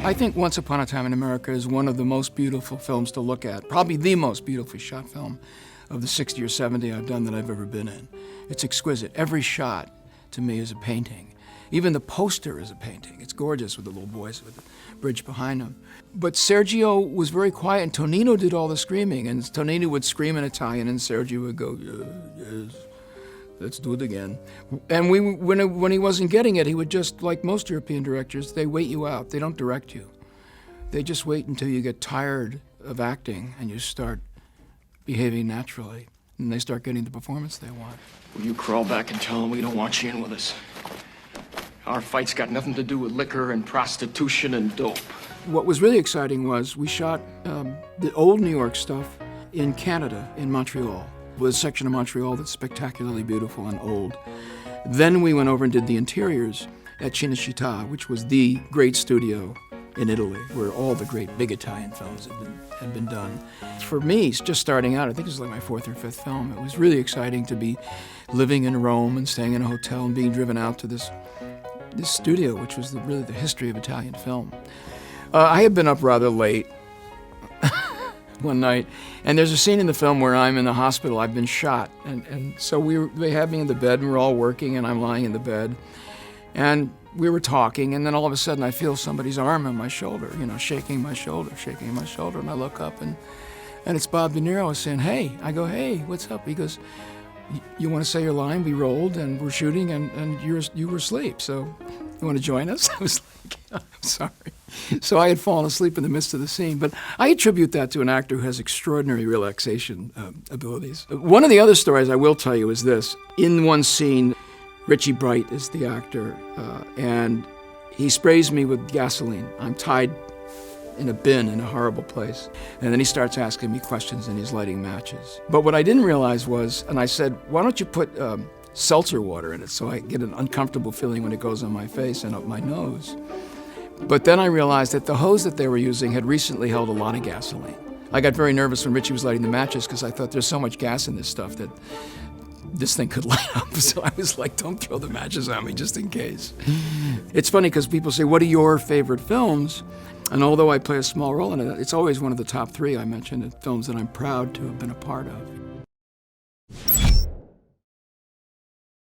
I think Once Upon a Time in America is one of the most beautiful films to look at, probably the most beautifully shot film of the 60 or 70 I've done that I've ever been in. It's exquisite. Every shot, to me, is a painting. Even the poster is a painting. It's gorgeous with the little boys with the bridge behind them. But Sergio was very quiet, and Tonino did all the screaming. And Tonino would scream in Italian, and Sergio would go, yes, let's do it again. And when he wasn't getting it, he would just, like most European directors, they wait you out. They don't direct you. They just wait until you get tired of acting, and you start behaving naturally. And they start getting the performance they want. Will you crawl back and tell them we don't want you in with us? Our fight's got nothing to do with liquor and prostitution and dope. What was really exciting was we shot the old New York stuff in Canada, in Montreal, with a section of Montreal that's spectacularly beautiful and old. Then we went over and did the interiors at Cinecittà, which was the great studio in Italy, where all the great big Italian films had been done. For me, just starting out, I think it was like my fourth or fifth film, it was really exciting to be living in Rome and staying in a hotel and being driven out to this studio, which was really the history of Italian film. I had been up rather late one night, and there's a scene in the film where I'm in the hospital. I've been shot, and so they had me in the bed, and we're all working, and I'm lying in the bed, and we were talking, and then all of a sudden I feel somebody's arm on my shoulder, shaking my shoulder, and I look up, and it's Bob De Niro saying, hey. I go, hey, what's up? He goes, you want to say your line? We rolled, and we're shooting, and you were asleep, so you want to join us? I was like, I'm sorry. So I had fallen asleep in the midst of the scene, but I attribute that to an actor who has extraordinary relaxation abilities. One of the other stories I will tell you is this. In one scene, Richie Bright is the actor, and he sprays me with gasoline. I'm tied in a bin in a horrible place. And then he starts asking me questions, and he's lighting matches. But what I didn't realize was, and I said, why don't you put seltzer water in it so I get an uncomfortable feeling when it goes on my face and up my nose. But then I realized that the hose that they were using had recently held a lot of gasoline. I got very nervous when Richie was lighting the matches because I thought there's so much gas in this stuff that this thing could light up. So I was like, don't throw the matches on me just in case. It's funny because people say, what are your favorite films? And although I play a small role in it, it's always one of the top three I mentioned, films that I'm proud to have been a part of.